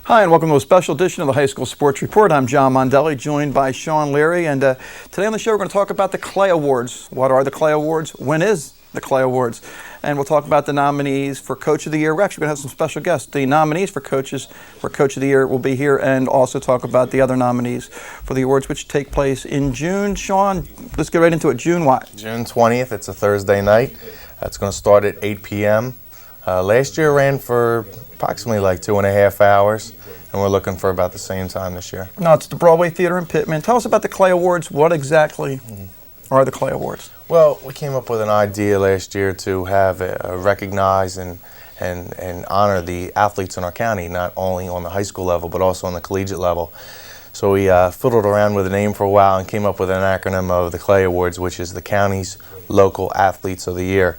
Hi, and welcome to a special edition of the High School Sports Report. I'm John Mondelli, joined by Sean Leary, and today on the show we're going to talk about the Clay Awards. What are the Clay Awards? When is the Clay Awards? And we'll talk about the nominees for Coach of the Year. We're actually going to have some special guests. The nominees for Coach of the Year will be here, and also talk about the other nominees for the awards, which take place in June. Sean, let's get right into it. June what? June 20th. It's a Thursday night. It's going to start at 8 p.m. Last year ran for approximately like 2.5 hours, and we're looking for about the same time this year. No, it's the Broadway Theater in Pittman. Tell us about the Clay Awards. What exactly are the Clay Awards? Well, we came up with an idea last year to have recognize and honor the athletes in our county, not only on the high school level, but also on the collegiate level. So we fiddled around with a name for a while and came up with an acronym of the Clay Awards, which is the county's local athletes of the year.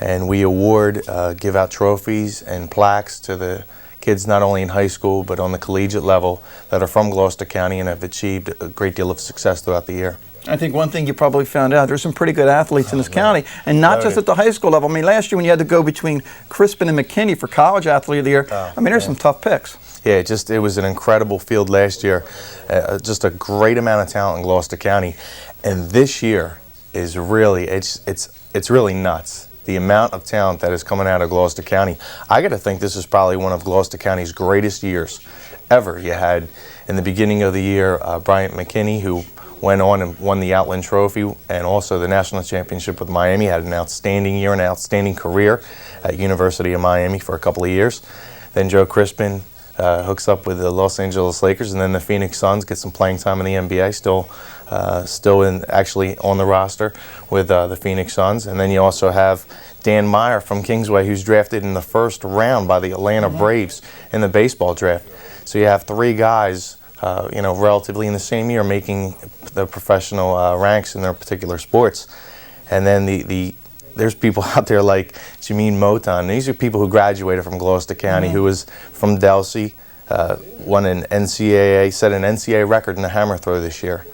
And we give out trophies and plaques to the kids not only in high school but on the collegiate level that are from Gloucester County and have achieved a great deal of success throughout the year. I think one thing you probably found out, there's some pretty good athletes in this county, and not just at the high school level. I mean, last year when you had to go between Crispin and McKinney for College Athlete of the Year, there's some tough picks. Yeah, it was an incredible field last year. Just a great amount of talent in Gloucester County. And this year is really, it's really nuts. The amount of talent that is coming out of Gloucester County. I got to think this is probably one of Gloucester County's greatest years ever. You had, in the beginning of the year, Bryant McKinney, who went on and won the Outland Trophy and also the National Championship with Miami, had an outstanding year, an outstanding career at University of Miami for a couple of years. Then Joe Crispin hooks up with the Los Angeles Lakers, and then the Phoenix Suns get some playing time in the NBA, still actually on the roster with the Phoenix Suns. And then you also have Dan Meyer from Kingsway, who's drafted in the first round by the Atlanta Braves in the baseball draft. So you have three guys, relatively in the same year making the professional ranks in their particular sports. And then there's people out there like Jameen Moton. These are people who graduated from Gloucester County, who was from Delsey, won an NCAA, set an NCAA record in the hammer throw this year.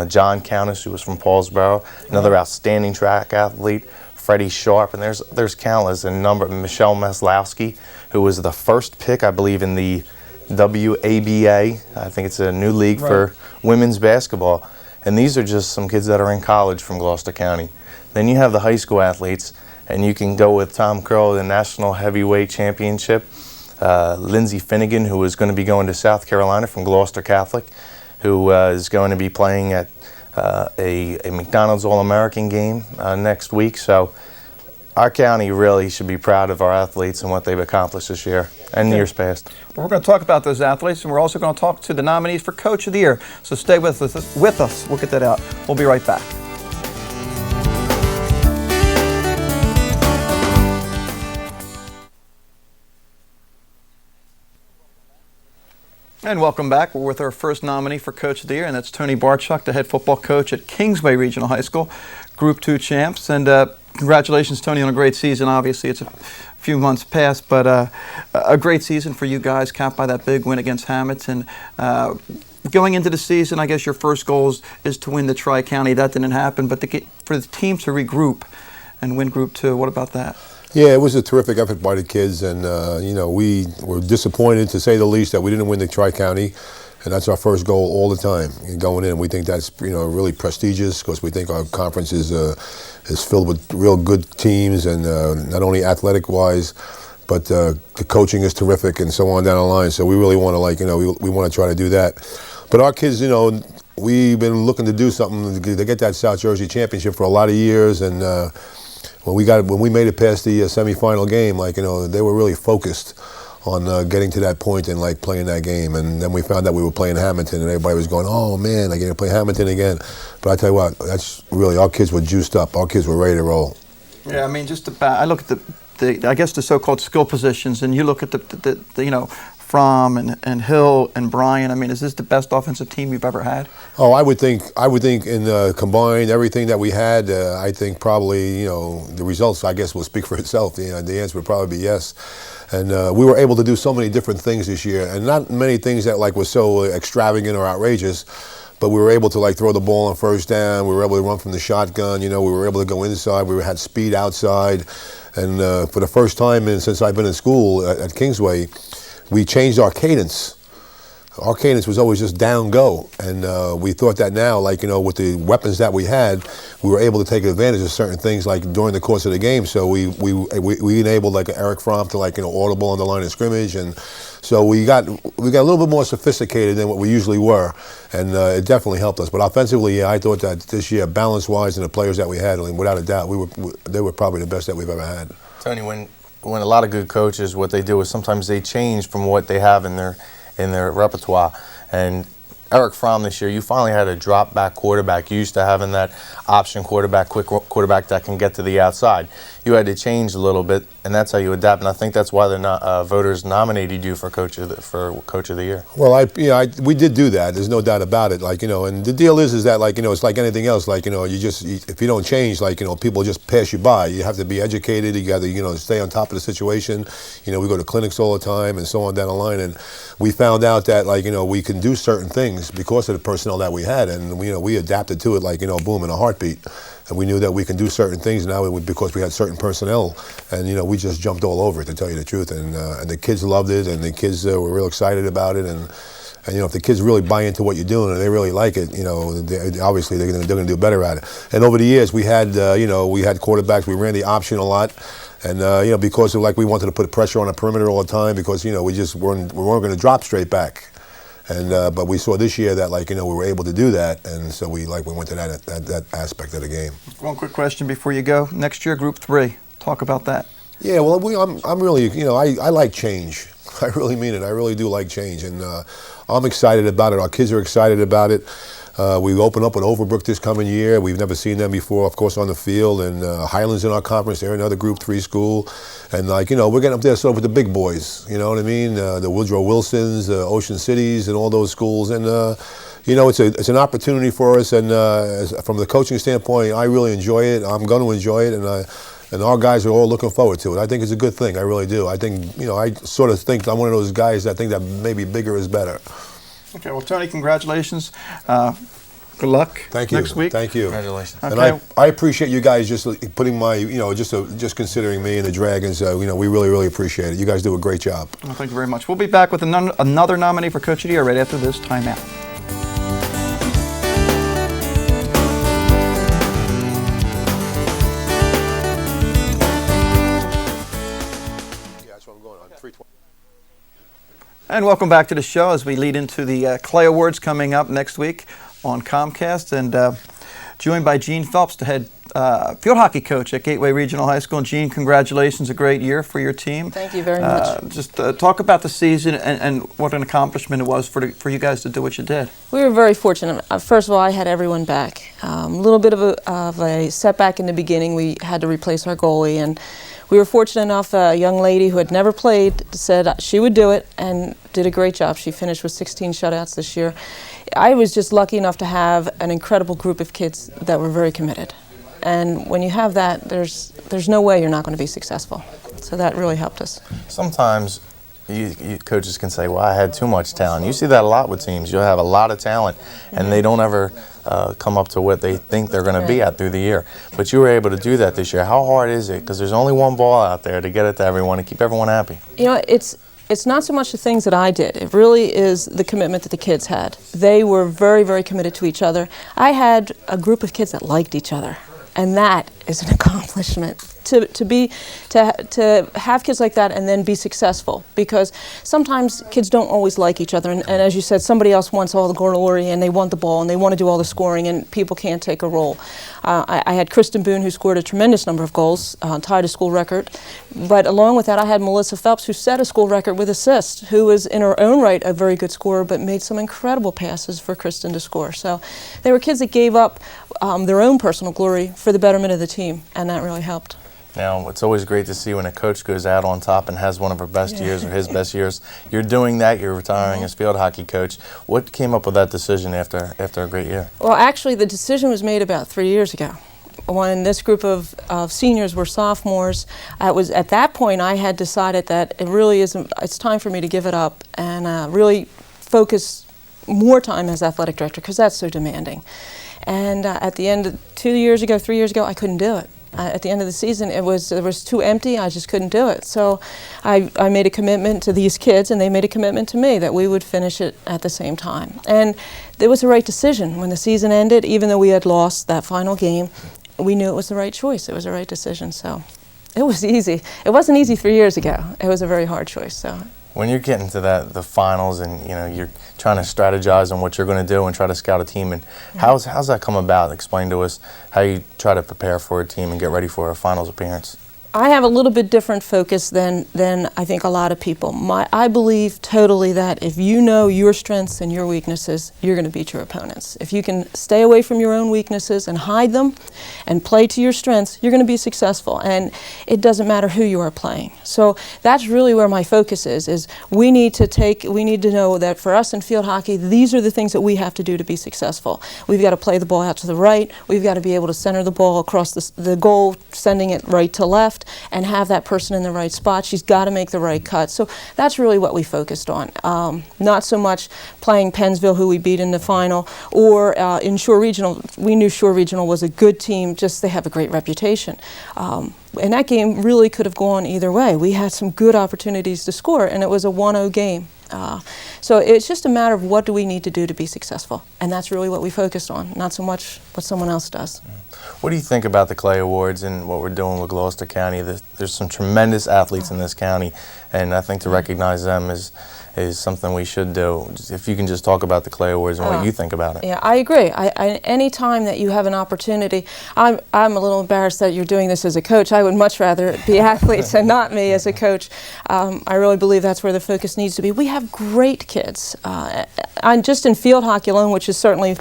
John Countess, who was from Paulsboro, another outstanding track athlete. Freddie Sharp, and there's countless, and Michelle Maslowski, who was the first pick, I believe, in the WABA. I think it's a new league for women's basketball. And these are just some kids that are in college from Gloucester County. Then you have the high school athletes, and you can go with Tom Curl, the National Heavyweight Championship. Lindsey Finnegan, who is going to be going to South Carolina from Gloucester Catholic, who is going to be playing at a McDonald's All-American game next week. So our county really should be proud of our athletes and what they've accomplished this year and years past. Well, we're going to talk about those athletes, and we're also going to talk to the nominees for Coach of the Year. So stay with us. We'll get that out. We'll be right back. And welcome back. We're with our first nominee for Coach of the Year, and that's Tony Barchuk, the head football coach at Kingsway Regional High School, Group 2 champs. And congratulations, Tony, on a great season. Obviously, it's a few months past, but a great season for you guys, capped by that big win against Hamilton. Going into the season, I guess your first goal is to win the Tri-County. That didn't happen, but for the team to regroup and win Group 2, what about that? Yeah, it was a terrific effort by the kids, and we were disappointed, to say the least, that we didn't win the Tri-County, and that's our first goal all the time. Going in, we think that's really prestigious, because we think our conference is filled with real good teams, and not only athletic-wise, but the coaching is terrific, and so on down the line. So we really want to we want to try to do that. But our kids, we've been looking to do something to get that South Jersey championship for a lot of years, and when we made it past the semifinal game, they were really focused on getting to that point and playing that game. And then we found out we were playing Hamilton, and everybody was going, "Oh man, I get to play Hamilton again." But I tell you what, that's really, our kids were juiced up. Our kids were ready to roll. Yeah, I mean, I look at the so-called skill positions, and you look at the Fromm and Hill and Bryan. I mean, is this the best offensive team you've ever had? Oh, I would think in combined everything that we had, I think probably, the results, I guess, will speak for itself. The answer would probably be yes. And we were able to do so many different things this year, and not many things that were so extravagant or outrageous, but we were able to throw the ball on first down. We were able to run from the shotgun. We were able to go inside. We had speed outside. And for the first time since I've been in school at Kingsway, we changed our cadence. Our cadence was always just down go, and we thought that now, like, with the weapons that we had, we were able to take advantage of certain things, like during the course of the game. So we enabled, like, Eric Fromm to, like, audible on the line of scrimmage, and so we got a little bit more sophisticated than what we usually were, and it definitely helped us. But offensively, yeah, I thought that this year, balance-wise, and the players that we had, I mean, without a doubt, they were probably the best that we've ever had. Tony, when a lot of good coaches, what they do is sometimes they change from what they have in their repertoire. And Eric Fromm this year, you finally had a drop back quarterback. You used to having that option quarterback, quick quarterback that can get to the outside. You had to change a little bit, and that's how you adapt. And I think that's why the voters nominated you for coach of the year. Well, we did do that. There's no doubt about it. Like, and the deal is that, like, it's like anything else. Like, if you don't change, like, people just pass you by. You have to be educated. You got to, stay on top of the situation. We go to clinics all the time and so on down the line. And we found out that, like, we can do certain things because of the personnel that we had, and we adapted to it, like, boom, in a heartbeat. And we knew that we can do certain things now because we had certain personnel, and we just jumped all over it, to tell you the truth. And the kids loved it, and the kids were real excited about it. And if the kids really buy into what you're doing and they really like it, obviously they're going to do better at it. And over the years, we had quarterbacks. We ran the option a lot. And because of, like, we wanted to put pressure on the perimeter all the time, because we weren't going to drop straight back. And but we saw this year that, like, we were able to do that, and so we went to that aspect of the game. One quick question before you go. Next year, Group 3. Talk about that. Yeah, well, I'm really, I like change. I really mean it. I really do like change, and I'm excited about it. Our kids are excited about it. We open up with Overbrook this coming year. We've never seen them before, of course, on the field. And Highlands in our conference, they're another Group 3 school. And, like, we're getting up there sort of with the big boys, you know what I mean? The Woodrow Wilsons, Ocean Cities, and all those schools. And, it's an opportunity for us. And from the coaching standpoint, I really enjoy it. I'm going to enjoy it. And our guys are all looking forward to it. I think it's a good thing. I really do. I think, I sort of think I'm one of those guys that think that maybe bigger is better. Okay, well, Tony, congratulations. Good luck. Thank you. Next week. Thank you. Congratulations. Okay. And I appreciate you guys just putting my, just considering me and the Dragons. We really, really appreciate it. You guys do a great job. Well, thank you very much. We'll be back with another nominee for Coach of the Year right after this timeout. And welcome back to the show as we lead into the Clay Awards coming up next week on Comcast. And joined by Gene Phelps, the head field hockey coach at Gateway Regional High School. And Gene, congratulations, a great year for your team. Thank you very much. Just talk about the season and what an accomplishment it was for you guys to do what you did. We were very fortunate. First of all, I had everyone back. A little bit of a setback in the beginning. We had to replace our goalie, and we were fortunate enough, a young lady who had never played said she would do it and did a great job. She finished with 16 shutouts this year. I was just lucky enough to have an incredible group of kids that were very committed. And when you have that, there's no way you're not going to be successful. So that really helped us. Sometimes you coaches can say, well, I had too much talent. You see that a lot with teams. You'll have a lot of talent, and they don't ever come up to what they think they're going to be at through the year. But you were able to do that this year. How hard is it? Because there's only one ball out there to get it to everyone and keep everyone happy. It's not so much the things that I did. It really is the commitment that the kids had. They were very, very committed to each other. I had a group of kids that liked each other, and that is an accomplishment. To have kids like that and then be successful, because sometimes kids don't always like each other, and as you said, somebody else wants all the glory and they want the ball and they want to do all the scoring, and people can't take a role. I had Kristen Boone, who scored a tremendous number of goals, tied a school record, but along with that I had Melissa Phelps, who set a school record with assists, who was in her own right a very good scorer, but made some incredible passes for Kristen to score. So they were kids that gave up their own personal glory for the betterment of the team, and that really helped. Now, it's always great to see when a coach goes out on top and has one of her best years or his best years. You're doing that. You're retiring as field hockey coach. What came up with that decision after a great year? Well, actually, the decision was made about 3 years ago. When this group of seniors were sophomores, at that point I had decided that it's time for me to give it up and really focus more time as athletic director, because that's so demanding. And at the end, 3 years ago, I couldn't do it. At the end of the season, it was too empty. I just couldn't do it. So I made a commitment to these kids, and they made a commitment to me that we would finish it at the same time. And it was the right decision. When the season ended, even though we had lost that final game, we knew it was the right choice. It was the right decision. So it was easy. It wasn't easy 3 years ago. It was a very hard choice. So. When you're getting to the finals and you're trying to strategize on what you're going to do and try to scout a team, and how's that come about? Explain to us how you try to prepare for a team and get ready for a finals appearance. I have a little bit different focus than I think a lot of people. I believe totally that if you know your strengths and your weaknesses, you're going to beat your opponents. If you can stay away from your own weaknesses and hide them and play to your strengths, you're going to be successful. And it doesn't matter who you are playing. So that's really where my focus is we need to know that for us in field hockey, these are the things that we have to do to be successful. We've got to play the ball out to the right. We've got to be able to center the ball across the goal, sending it right to left, and have that person in the right spot. She's got to make the right cut. So that's really what we focused on. Not so much playing Pennsville, who we beat in the final, or in Shore Regional. We knew Shore Regional was a good team, just they have a great reputation. And that game really could have gone either way. We had some good opportunities to score, and it was a 1-0 game. So it's just a matter of what do we need to do to be successful. And that's really what we focused on, not so much what someone else does. What do you think about the Clay Awards and what we're doing with Gloucester County? There's some tremendous athletes in this county, and I think to recognize them is something we should do. If you can just talk about the Clay Awards and what you think about it. Yeah, I agree. Any time that you have an opportunity, I'm a little embarrassed that you're doing this as a coach. I would much rather it be athletes and not me as a coach. I really believe that's where the focus needs to be. We have great kids. I'm just in field hockey alone, which is certainly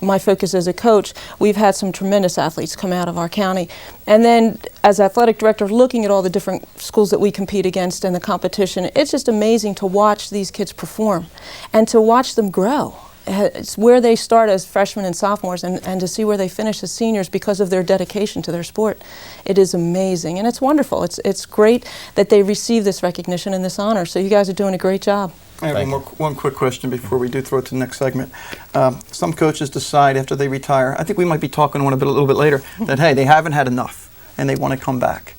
my focus as a coach. We've had some tremendous athletes come out of our county. And then as athletic director, looking at all the different schools that we compete against in the competition, it's just amazing to watch these kids perform and to watch them grow. It's where they start as freshmen and sophomores and to see where they finish as seniors because of their dedication to their sport. It is amazing and it's wonderful. It's great that they receive this recognition and this honor. So you guys are doing a great job. I have one quick question before we do throw it to the next segment. Some coaches decide after they retire, I think we might be talking a little bit later, that hey, they haven't had enough and they want to come back.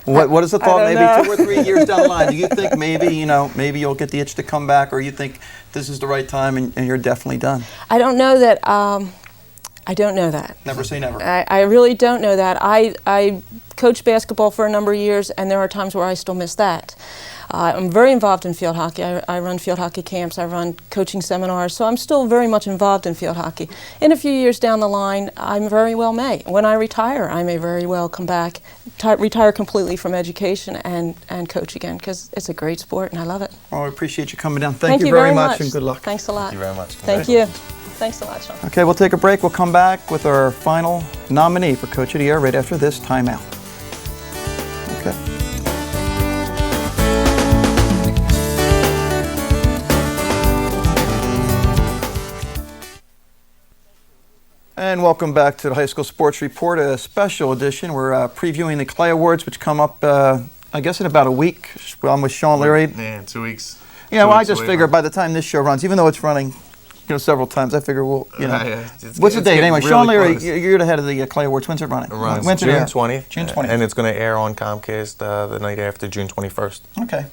What is the thought? Maybe 2 or 3 years down the line, do you think maybe you'll get the itch to come back, or you think this is the right time and you're definitely done? I don't know that. I don't know that. Never say never. I really don't know that. I coached basketball for a number of years, and there are times where I still miss that. I'm very involved in field hockey. I run field hockey camps. I run coaching seminars. So I'm still very much involved in field hockey. In a few years down the line, I very well may. When I retire, I may very well come back, retire completely from education and coach again, because it's a great sport and I love it. Well, I appreciate you coming down. Thank you very much and good luck. Thanks a lot. Thank you very much. Thank you. Thanks a lot, Sean. Okay, we'll take a break. We'll come back with our final nominee for Coach of the Year right after this timeout. Okay. And welcome back to the High School Sports Report, a special edition. We're previewing the Clay Awards, which come up, I guess, in about a week. I'm with Sean Leary. Yeah, 2 weeks. Yeah, well, I just figure by the time this show runs, even though it's running, several times, I figure we'll, what's the date anyway? Really Sean Leary, you're the head of the Clay Awards. When's it running? It runs When's June it air? 20th. June 20th. And it's going to air on Comcast the night after, June 21st. Okay.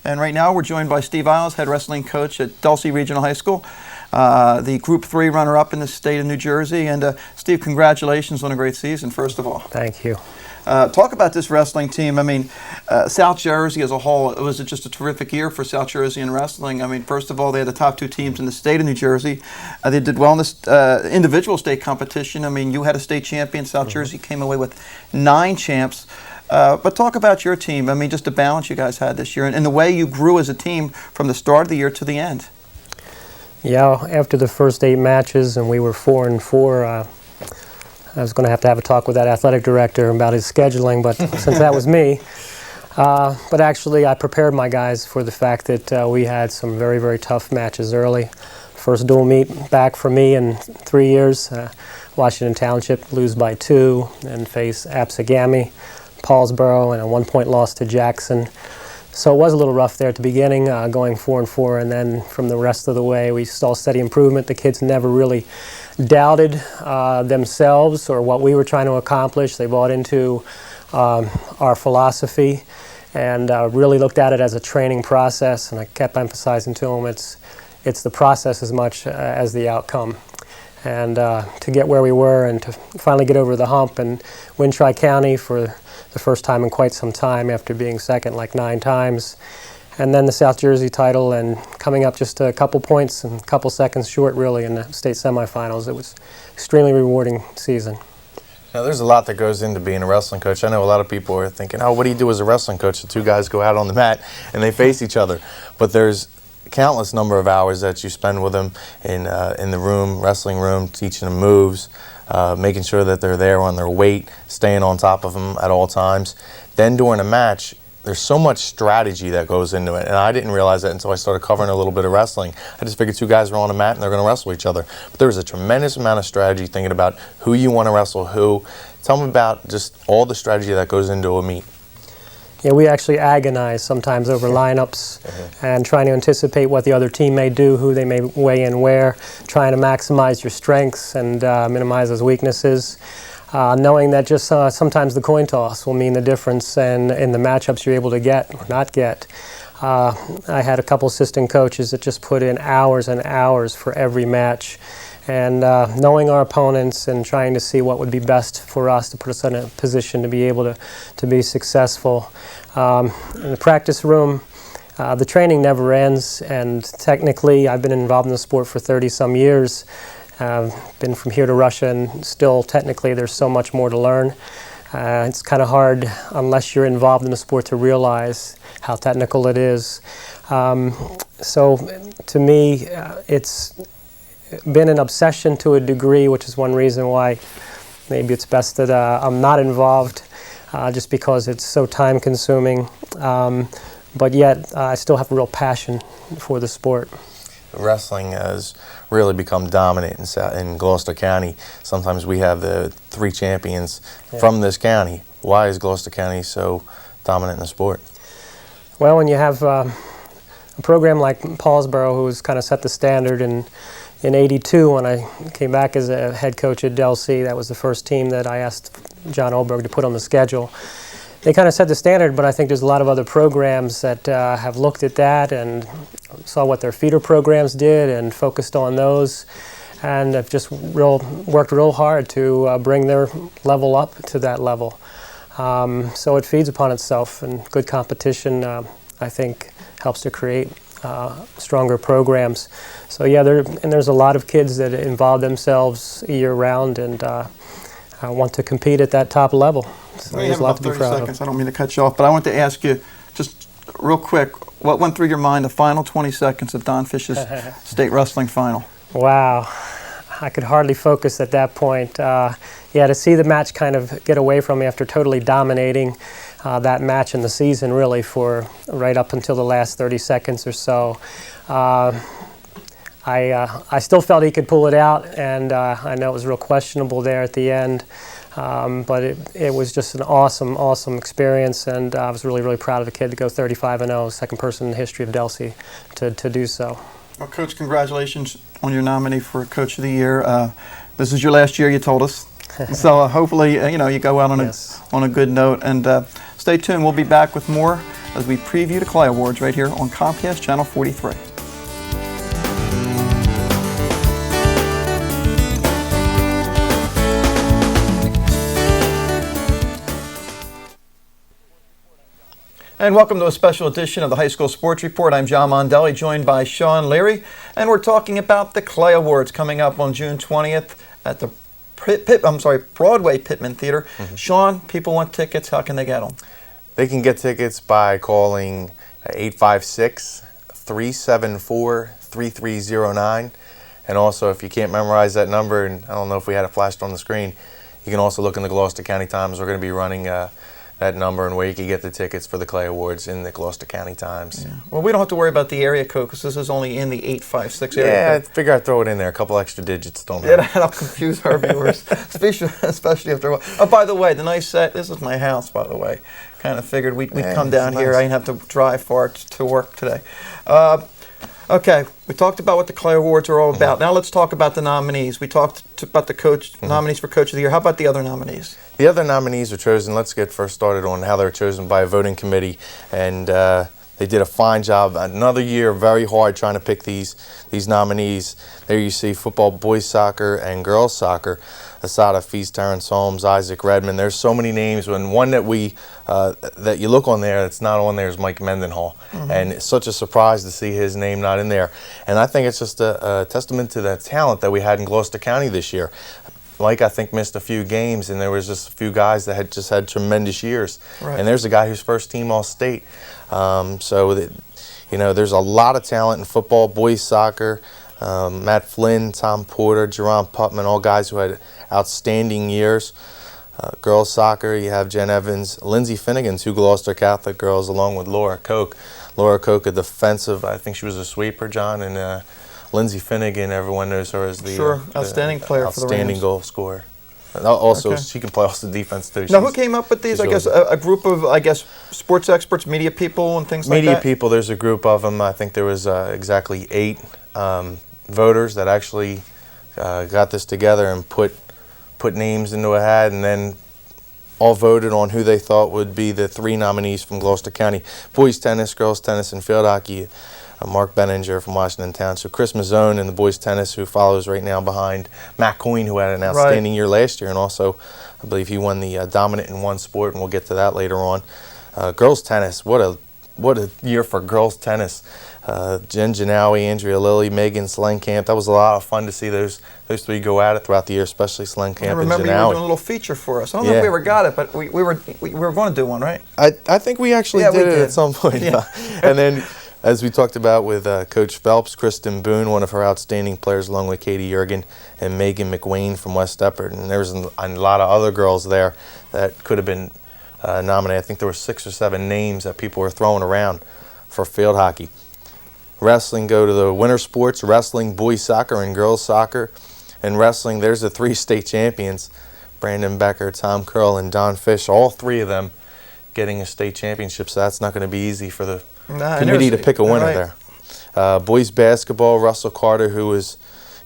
And right now we're joined by Steve Isles, head wrestling coach at Dulce Regional High School, the Group 3 runner-up in the state of New Jersey. And Steve, congratulations on a great season, first of all. Thank you. Talk about this wrestling team. I mean, South Jersey as a whole, it was just a terrific year for South Jersey in wrestling. I mean, first of all, they had the top 2 teams in the state of New Jersey. They did well in this individual state competition. I mean, you had a state champion. South Jersey came away with 9 champs. But talk about your team. I mean, just the balance you guys had this year and the way you grew as a team from the start of the year to the end. Yeah, after the first 8 matches and we were 4-4, I was going to have a talk with that athletic director about his scheduling, but since that was me. But actually, I prepared my guys for the fact that we had some very, very tough matches early. First dual meet back for me in 3 years. Washington Township lose by 2 and face Absegami, Paulsboro, and a 1-point loss to Jackson. So it was a little rough there at the beginning, going 4-4, and then from the rest of the way we saw steady improvement. The kids never really doubted themselves or what we were trying to accomplish. They bought into our philosophy and really looked at it as a training process, and I kept emphasizing to them it's the process as much as the outcome. And to get where we were and to finally get over the hump and win Tri-County for the first time in quite some time after being second like 9 times, and then the South Jersey title, and coming up just a couple points and a couple seconds short really in the state semifinals. It was extremely rewarding season. Now, there's a lot that goes into being a wrestling coach. I know a lot of people are thinking, oh, what do you do as a wrestling coach? The 2 guys go out on the mat and they face each other. But there's countless number of hours that you spend with them in the room, wrestling room, teaching them moves, making sure that they're there on their weight, staying on top of them at all times. Then during a match, there's so much strategy that goes into it, and I didn't realize that until I started covering a little bit of wrestling. I just figured 2 guys were on a mat and they're going to wrestle each other. But there's a tremendous amount of strategy thinking about who you want to wrestle who. Tell me about just all the strategy that goes into a meet. Yeah, we actually agonize sometimes over lineups and trying to anticipate what the other team may do, who they may weigh in where, trying to maximize your strengths and minimize those weaknesses. Knowing that just sometimes the coin toss will mean the difference in the matchups you're able to get or not get. I had a couple assistant coaches that just put in hours and hours for every match. And knowing our opponents and trying to see what would be best for us to put us in a position to be able to be successful. In the practice room, the training never ends, and technically I've been involved in the sport for 30-some years. Been from here to Russia, and still technically there's so much more to learn. It's kind of hard unless you're involved in the sport to realize how technical it is. So to me, it's been an obsession to a degree, which is one reason why maybe it's best that I'm not involved, just because it's so time consuming. But yet I still have a real passion for the sport. Wrestling has really become dominant in Gloucester County. Sometimes we have the 3 champions from this county. Why is Gloucester County so dominant in the sport? Well, when you have a program like Paulsboro, who's kind of set the standard in '82, when I came back as a head coach at Del C, that was the first team that I asked John Olberg to put on the schedule. They kind of set the standard, but I think there's a lot of other programs that have looked at that and saw what their feeder programs did and focused on those, and have just worked real hard to bring their level up to that level. So it feeds upon itself, and good competition, I think, helps to create stronger programs. So yeah, there's a lot of kids that involve themselves year-round and want to compete at that top level. So We there's have a lot about to be 30 proud seconds. of. I don't mean to cut you off, but I want to ask you just real quick, what went through your mind the final 20 seconds of Don Fish's state wrestling final? Wow, I could hardly focus at that point. Yeah, to see the match kind of get away from me after totally dominating that match in the season, really, for right up until the last 30 seconds or so. I still felt he could pull it out, and I know it was real questionable there at the end. But it was just an awesome, awesome experience, and I was really, really proud of the kid to go 35-0, second person in the history of Del C to do so. Well, Coach, congratulations on your nominee for Coach of the Year. This is your last year, you told us. So hopefully, you go out on a good note. And stay tuned. We'll be back with more as we preview the Clay Awards right here on Comcast Channel 43. And welcome to a special edition of the High School Sports Report. I'm John Mondelli, joined by Sean Leary, and we're talking about the Clay Awards coming up on June 20th at the Broadway Pittman Theater. Sean, people want tickets. How can they get them? They can get tickets by calling 856-374-3309. And also, if you can't memorize that number, and I don't know if we had it flashed on the screen, you can also look in the Gloucester County Times. We're going to be running that number and where you can get the tickets for the Clay Awards in the Gloucester County Times. Yeah. Well, we don't have to worry about the area code because this is only in the 856 area Yeah, I code. figure I'd throw it in there. A couple extra digits don't Yeah, hurt. that'll confuse our viewers, especially if they're. Oh, by the way, the nice set. This is my house, by the way. Kind of figured we'd Yeah, come down it's here. nice. I didn't have to drive far to work today. Okay, we talked about what the Clay Awards are all about. Now let's talk about the nominees. We talked about the nominees for Coach of the Year. How about the other nominees? The other nominees were chosen. Let's get first started on how they were chosen by a voting committee, and they did a fine job. Another year, very hard trying to pick these nominees. There you see football, boys soccer, and girls soccer. Asada Feast, Terrence Holmes, Isaac Redmond. There's so many names. And one that that you look on there that's not on there is Mike Mendenhall. And it's such a surprise to see his name not in there. And I think it's just a testament to the talent that we had in Gloucester County this year. Mike, I think, missed a few games, and there was just a few guys that had just had tremendous years. Right. And there's a guy who's first team All-State. There's a lot of talent in football, boys soccer. Matt Flynn, Tom Porter, Jerome Putman, all guys who had outstanding years. Girls soccer, you have Jen Evans, Lindsay Finnegan, 2 Gloucester Catholic girls, along with Laura Koch. Laura Koch, a defensive, I think she was a sweeper, John, and Lindsay Finnegan, everyone knows her as the outstanding player for the outstanding Rams. goal scorer. Also, Okay. she can play also defense too. Now, who came up with these? she's I guess really a group of, sports experts, media people, and things like media that? people. There's a group of them. I think there was exactly 8 voters that actually got this together and put names into a hat, and then all voted on who they thought would be the 3 nominees from Gloucester County: boys tennis, girls tennis, and field hockey. Mark Benninger from Washington Township, Chris Mazzone in the boys tennis, who follows right now behind Matt Coyne, who had an outstanding year last year, and also I believe he won the dominant in one sport, and we'll get to that later on. Girls tennis, what a year for girls tennis. Jen Janawi, Andrea Lilly, Megan Slenkamp. That was a lot of fun to see those 3 go at it throughout the year, especially Slenkamp I and remember you were Janawi. doing a little feature for us. I don't know if we ever got it, but we were going to do one, right? I think we actually Yeah, we did it did. at some point. Yeah. And then, as we talked about with Coach Phelps, Kristen Boone, one of her outstanding players, along with Katie Jurgen and Megan McWayne from West Deptford. And there was a lot of other girls there that could have been nominated. I think there were 6 or 7 names that people were throwing around for field hockey. Wrestling, go to the winter sports: wrestling, boys soccer, and girls soccer. And wrestling, there's the 3 state champions: Brandon Becker, Tom Curl, and Don Fish. All 3 of them getting a state championship. So that's not going to be easy for the committee to pick a winner there. Boys basketball: Russell Carter, who is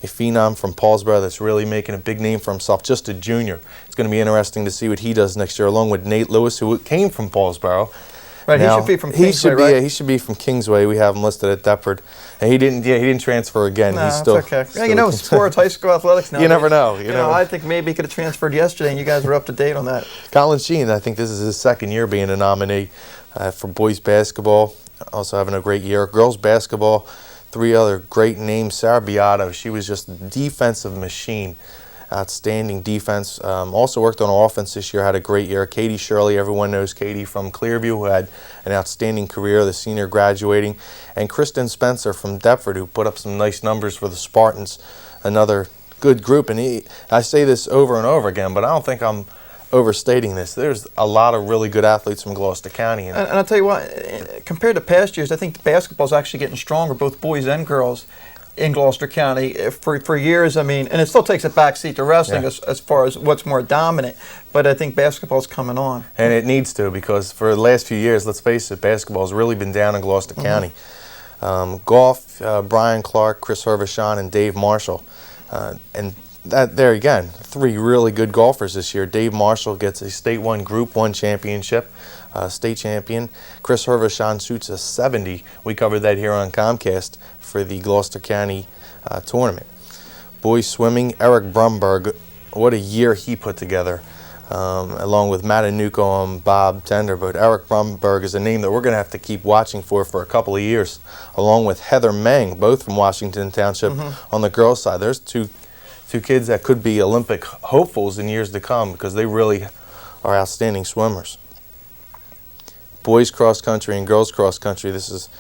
a phenom from Paulsboro that's really making a big name for himself, just a junior. It's going to be interesting to see what he does next year, along with Nate Lewis, who came from Paulsboro. Right, Now, he should be from Kingsway, right? Yeah, he should be from Kingsway. We have him listed at Deptford. And he didn't transfer again. No, He's still it's okay. Yeah, sports, high school athletics now. You never know. You know. I think maybe he could have transferred yesterday, and you guys are up to date on that. Colin Sheen, I think this is his 2nd year being a nominee for boys basketball. Also having a great year. Girls basketball, 3 other great names. Sarah Beato, she was just a defensive machine. Outstanding defense. Also worked on offense this year, had a great year. Katie Shirley, everyone knows Katie from Clearview, who had an outstanding career, the senior graduating. And Kristen Spencer from Deptford, who put up some nice numbers for the Spartans. Another good group. And I say this over and over again, but I don't think I'm overstating this. There's a lot of really good athletes from Gloucester County. And I'll tell you what, compared to past years, I think basketball's actually getting stronger, both boys and girls, in Gloucester County for years. I mean, and it still takes a backseat to wrestling as far as what's more dominant. But I think basketball's coming on. And it needs to, because for the last few years, let's face it, basketball's really been down in Gloucester County. Golf, Brian Clark, Chris Hervishon, and Dave Marshall. And that there again, 3 really good golfers this year. Dave Marshall gets a State 1 Group 1 championship, state champion. Chris Hervishon shoots a 70. We covered that here on Comcast for the Gloucester County tournament. Boys swimming, Eric Brumberg, what a year he put together, along with Matt Anuko and Bob Tender. But Eric Brumberg is a name that we're going to have to keep watching for a couple of years, along with Heather Meng, both from Washington Township on the girls' side. There's two kids that could be Olympic hopefuls in years to come, because they really are outstanding swimmers. Boys cross country and girls cross country. This is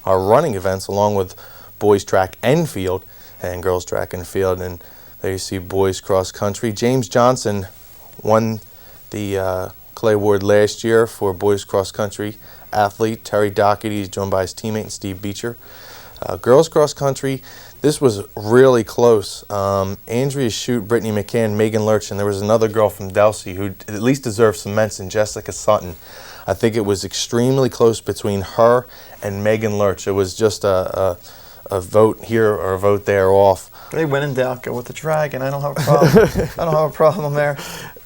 our running events, along with boys track and field and girls track and field. And there you see boys cross country. James Johnson won the Clay Award last year for boys cross country athlete. Terry Doherty is joined by his teammate Steve Beecher. Girls cross country, this was really close. Andrea Shute, Brittany McCann, Megan Lurch, and there was another girl from Delsey who at least deserves some mention, Jessica Sutton. I think it was extremely close between her and Megan Lurch. It was just a vote here or a vote there off. They went in Dalco with the Dragon. I don't have a problem. I don't have a problem there.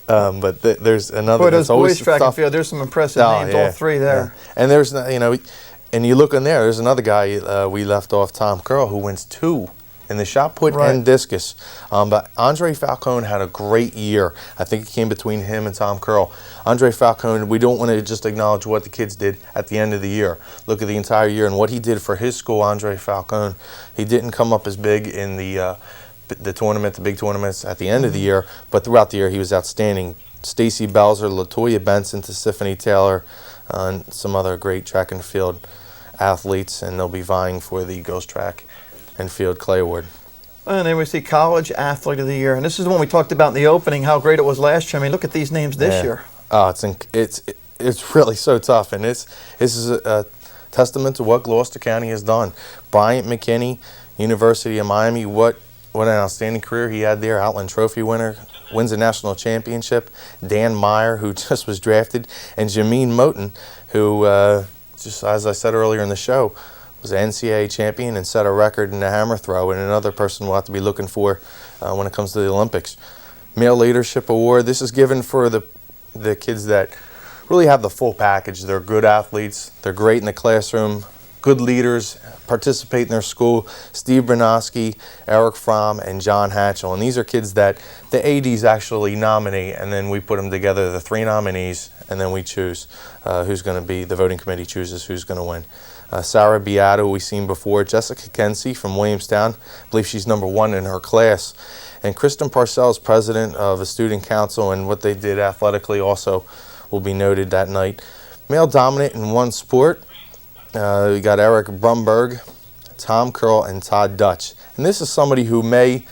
But there's another. Boy, those boys tough. track and field, there's some impressive names, all three there. Yeah. And there's, and you look in there's another guy we left off, Tom Curl, who wins 2 in the shot put and discus. But Andre Falcone had a great year. I think it came between him and Tom Curl. Andre Falcone, we don't want to just acknowledge what the kids did at the end of the year. Look at the entire year and what he did for his school, Andre Falcone. He didn't come up as big in the tournament, the big tournaments at the end of the year, but throughout the year he was outstanding. Stacy Belzer, LaToya Benson, Tiffany Taylor, and some other great track and field athletes, and they'll be vying for the girls track and field Clay Award. And then we see College Athlete of the Year, and this is the one we talked about in the opening, how great it was last year. I mean, look at these names this year. Oh, it's really so tough, and this is a testament to what Gloucester County has done. Bryant McKinney, University of Miami, what an outstanding career he had there. Outland Trophy winner, wins a national championship. Dan Meyer, who just was drafted, and Jameen Moten, who, just as I said earlier in the show, was an NCAA champion and set a record in the hammer throw, and another person we'll have to be looking for when it comes to the Olympics. Male Leadership Award, this is given for the kids that really have the full package. They're good athletes, they're great in the classroom, good leaders, participate in their school. Steve Branoski, Eric Fromm, and John Hatchell. And these are kids that the ADs actually nominate, and then we put them together, the 3 nominees, and then we choose who's going to be, the voting committee chooses who's going to win. Sarah Beato, who we've seen before. Jessica Kensey from Williamstown. I believe she's #1 in her class. And Kristen Parcells, president of the student council, and what they did athletically also will be noted that night. Male dominant in one sport. We got Eric Brumberg, Tom Curl, and Todd Dutch. And this is somebody who may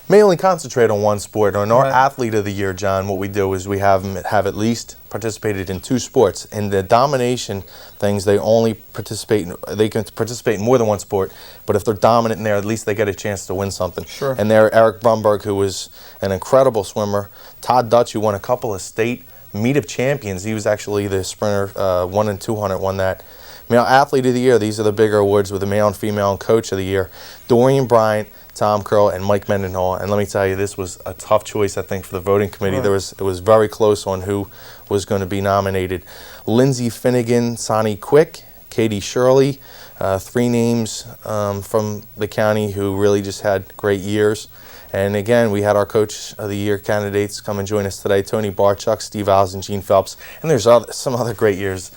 only concentrate on one sport. On our Athlete of the Year, John, what we do is we have them have at least participated in 2 sports. In the domination things, they only participate, they can participate in more than one sport, but if they're dominant in there, at least they get a chance to win something. Sure. And there, Eric Brumberg, who was an incredible swimmer. Todd Dutch, who won a couple of state meet of champions. He was actually the sprinter, 1 and 200 won that. Male Athlete of the Year, these are the bigger awards with the male and female and Coach of the Year. Dorian Bryant, Tom Curl, and Mike Mendenhall. And let me tell you, this was a tough choice, I think, for the voting committee. It was very close on who was going to be nominated. Lindsay Finnegan, Sonny Quick, Katie Shirley, 3 names from the county who really just had great years. And again, we had our Coach of the Year candidates come and join us today: Tony Barchuk, Steve Alves, and Gene Phelps. And there's some other great years,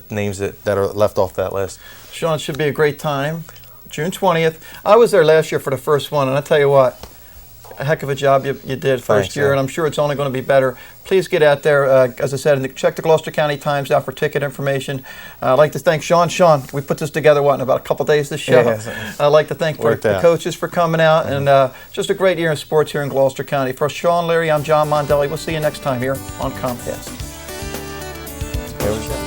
names that are left off that list. Sean, it should be a great time. June 20th. I was there last year for the first one, and I tell you what, a heck of a job you did first year, and I'm sure it's only going to be better. Please get out there. As I said, check the Gloucester County Times out for ticket information. I'd like to thank Sean. Sean, we put this together, in about a couple days, this show. Yeah, I'd like to thank the coaches for coming out, and just a great year in sports here in Gloucester County. For Sean Leary, I'm John Mondelli. We'll see you next time here on Comcast. There we go.